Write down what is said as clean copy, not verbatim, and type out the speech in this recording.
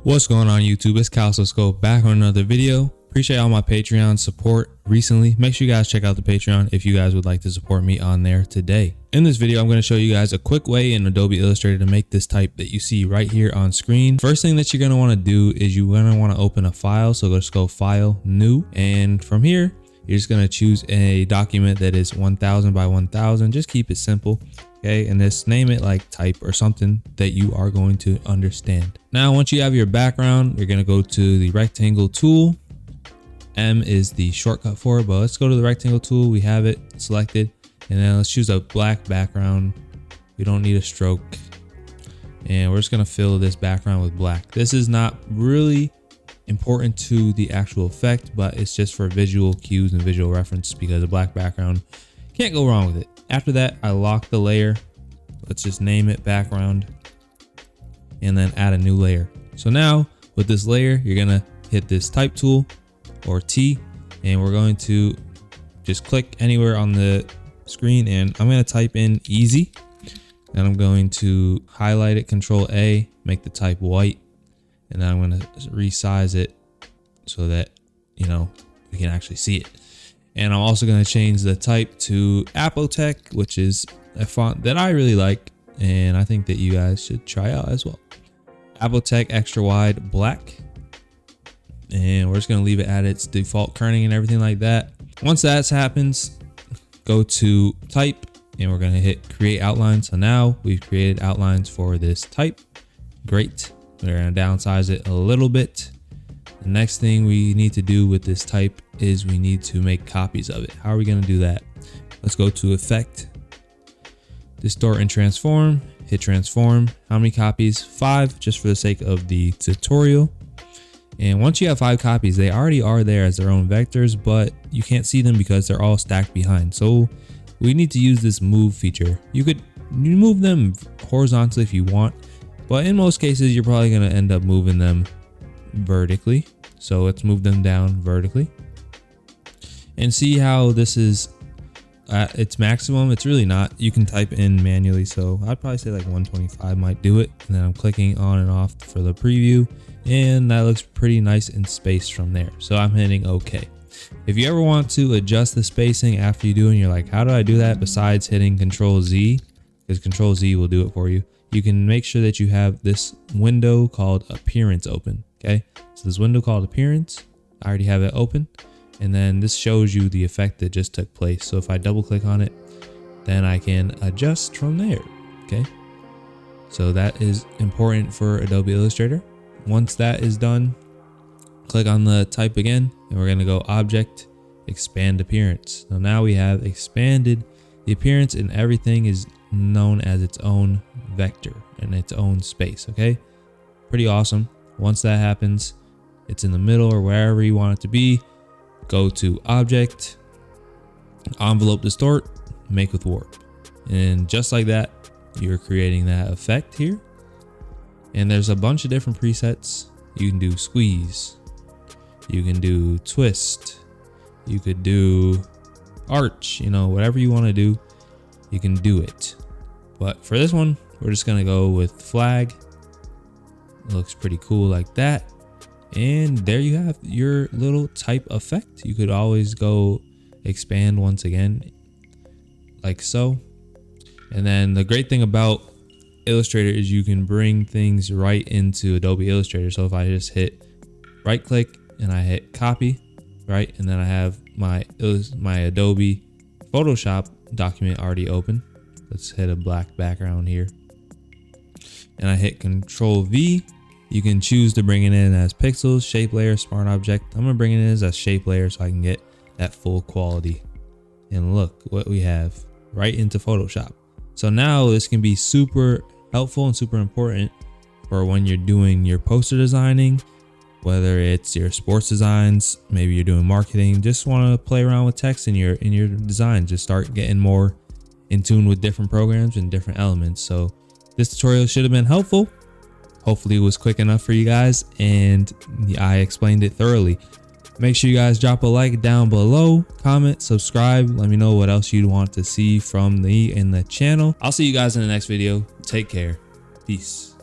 What's going on YouTube? It's CALSOSCOPED back on another video. Appreciate all my Patreon support recently. Make sure you guys check out the Patreon if you guys would like to support me on there today. In this video, I'm going to show you guys a quick way in Adobe Illustrator to make this type that you see right here on screen. First thing that you're going to want to do is you're going to want to open a file. So let's go File, New. And from here, you're just going to choose a document that is 1000 by 1000. Just keep it simple. Okay, and just name it like type or something that you are going to understand. Now, once you have your background, you're going to go to the rectangle tool. M is the shortcut for it, but let's go to the rectangle tool. We have it selected, and then let's choose a black background. We don't need a stroke, and we're just going to fill this background with black. This is not really important to the actual effect, but it's just for visual cues and visual reference because a black background, can't go wrong with it. After that, I lock the layer. Let's just name it background and then add a new layer. So now with this layer, you're going to hit this type tool or T, and we're going to just click anywhere on the screen, and I'm going to type in easy, and I'm going to highlight it, Control A, make the type white, and then I'm going to resize it so that, you know, we can actually see it. And I'm also going to change the type to Apotec, which is a font that I really like, and I think that you guys should try out as well. Apotec extra wide black. And we're just going to leave it at its default kerning and everything like that. Once that happens, go to type, and we're going to hit create outline. So now we've created outlines for this type. Great. We're going to downsize it a little bit. The next thing we need to do with this type is we need to make copies of it. How are we going to do that? Let's go to Effect, Distort and Transform, hit Transform. How many copies? 5, just for the sake of the tutorial. And once you have 5 copies, they already are there as their own vectors, but you can't see them because they're all stacked behind. So we need to use this move feature. You could move them horizontally if you want, but in most cases, you're probably going to end up moving them vertically. So let's move them down vertically and see how this is at its maximum. It's really not. You can type in manually, so I'd probably say like 125 might do it. And then I'm clicking on and off for the preview, and that looks pretty nice in space from there. So I'm hitting OK. If you ever want to adjust the spacing after you do it and you're like, how do I do that besides hitting Control Z? Because Control Z will do it for you. You can make sure that you have this window called Appearance open. Okay, so this window called Appearance, I already have it open, and then this shows you the effect that just took place. So if I double click on it, then I can adjust from there. Okay, so that is important for Adobe Illustrator. Once that is done, click on the type again, and we're going to go Object, Expand Appearance. So now we have expanded the appearance, and everything is known as its own vector and its own space. Okay, pretty awesome. Once that happens, it's in the middle or wherever you want it to be. Go to Object, Envelope Distort, Make with Warp. And just like that, you're creating that effect here. And there's a bunch of different presets. You can do Squeeze, you can do Twist, you could do Arch, you know, whatever you want to do, you can do it. But for this one, we're just going to go with Flag. It looks pretty cool like that. And there you have your little type effect. You could always go expand once again, like so. And then the great thing about Illustrator is you can bring things right into Adobe Illustrator. So if I just hit right click and I hit copy, right, and then I have my Adobe Photoshop document already open. Let's hit a black background here, and I hit Control V. You can choose to bring it in as pixels, shape layer, smart object. I'm gonna bring it in as a shape layer so I can get that full quality. And look what we have right into Photoshop. So now this can be super helpful and super important for when you're doing your poster designing, whether it's your sports designs, maybe you're doing marketing, just want to play around with text in your design, just start getting more in tune with different programs and different elements. So this tutorial should have been helpful. Hopefully it was quick enough for you guys, and I explained it thoroughly. Make sure you guys drop a like down below, comment, subscribe. Let me know what else you'd want to see from me in the channel. I'll see you guys in the next video. Take care. Peace.